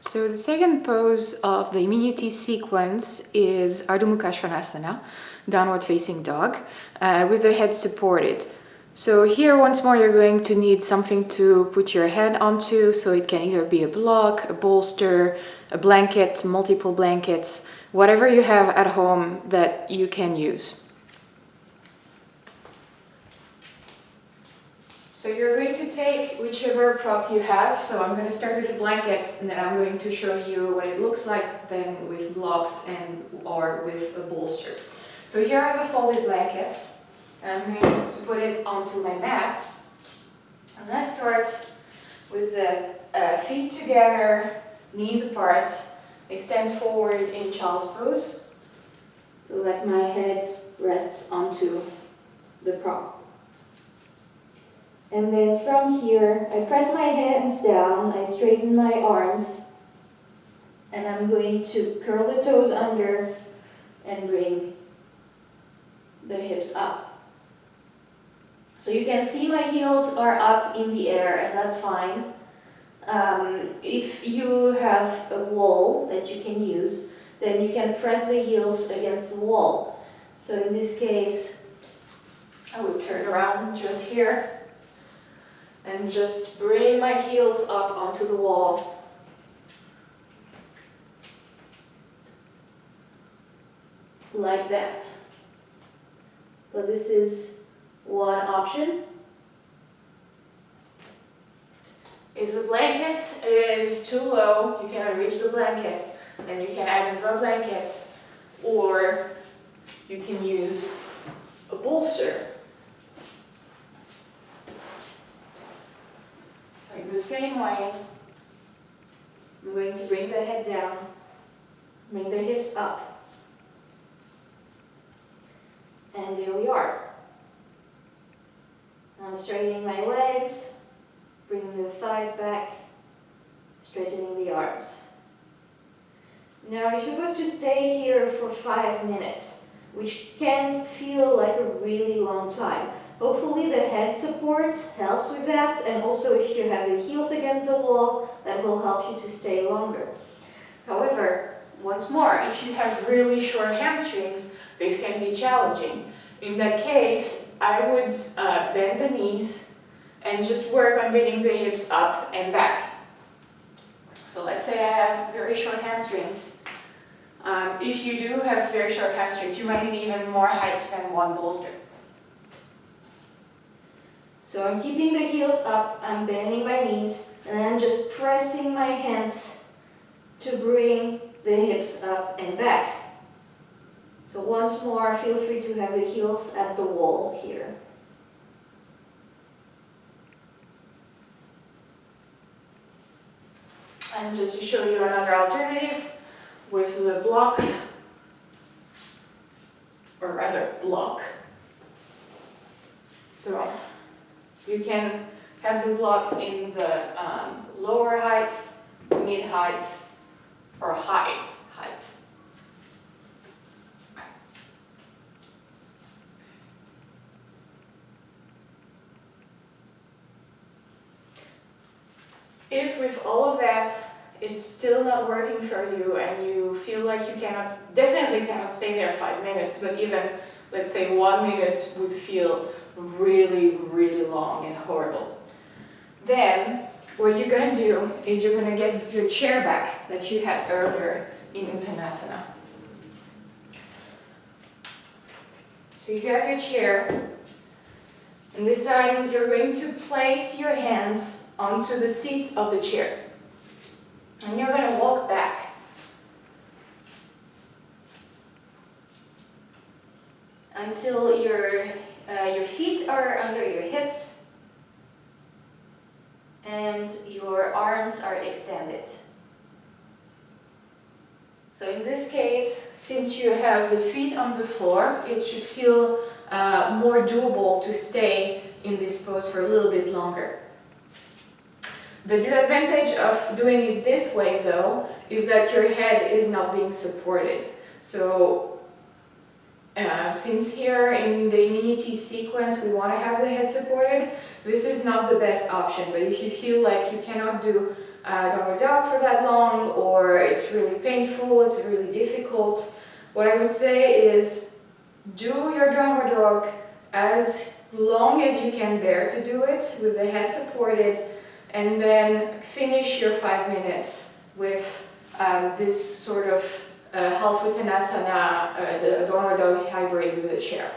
So the second pose of the immunity sequence is Adho Muhka Svanasana, downward facing dog, with the head supported. So here once more you're going to need something to put your head onto, so it can either be a block, a bolster, a blanket, multiple blankets, whatever you have at home that you can use. So you're going to take whichever prop you have. So I'm going to start with a blanket, and then I'm going to show you what it looks like then with blocks and or with a bolster. So here I have a folded blanket. I'm going to put it onto my mat. And let's start with the feet together, knees apart, extend forward in child's pose. So let my head rests onto the prop. And then from here, I press my hands down, I straighten my arms, and I'm going to curl the toes under and bring the hips up. So you can see my heels are up in the air, and that's fine. If you have a wall that you can use, then you can press the heels against the wall. So in this case, I would turn around just here and just bring my heels up onto the wall. Like that. So this is one option. If the blanket is too low, you cannot reach the blanket, then you can add another blanket, or you can use a bolster. In the same way, I'm going to bring the head down, bring the hips up, and there we are. I'm straightening my legs, bringing the thighs back, straightening the arms. Now you're supposed to stay here for 5 minutes, which can feel like a really long time. Hopefully the head support helps with that, and also if you have the heels against the wall, that will help you to stay longer. However, once more, if you have really short hamstrings, this can be challenging. In that case, I would bend the knees and just work on getting the hips up and back. So let's say I have very short hamstrings. If you do have very short hamstrings, you might need even more height than one bolster. So I'm keeping the heels up, I'm bending my knees, and I'm just pressing my hands to bring the hips up and back. So once more, feel free to have the heels at the wall here. And just to show you another alternative with the blocks, or rather block. So you can have the block in the lower height, mid height, or high height. If with all of that it's still not working for you and you feel like you definitely cannot stay there 5 minutes, but even, let's say, 1 minute would feel really, really long and horrible, then what you're going to do is you're going to get your chair back that you had earlier in Uttanasana. So you have your chair, and this time you're going to place your hands onto the seat of the chair. And you're going to walk back. Until your feet are under your hips and your arms are extended. So in this case, since you have the feet on the floor, it should feel more doable to stay in this pose for a little bit longer. The disadvantage of doing it this way, though, is that your head is not being supported. So since here in the immunity sequence we want to have the head supported, this is not the best option. But if you feel like you cannot do downward dog for that long, or it's really painful, it's really difficult. What I would say is do your downward dog as long as you can bear to do it with the head supported, and then finish your 5 minutes with this sort of half uttanasana, the downward dog hybrid with a chair.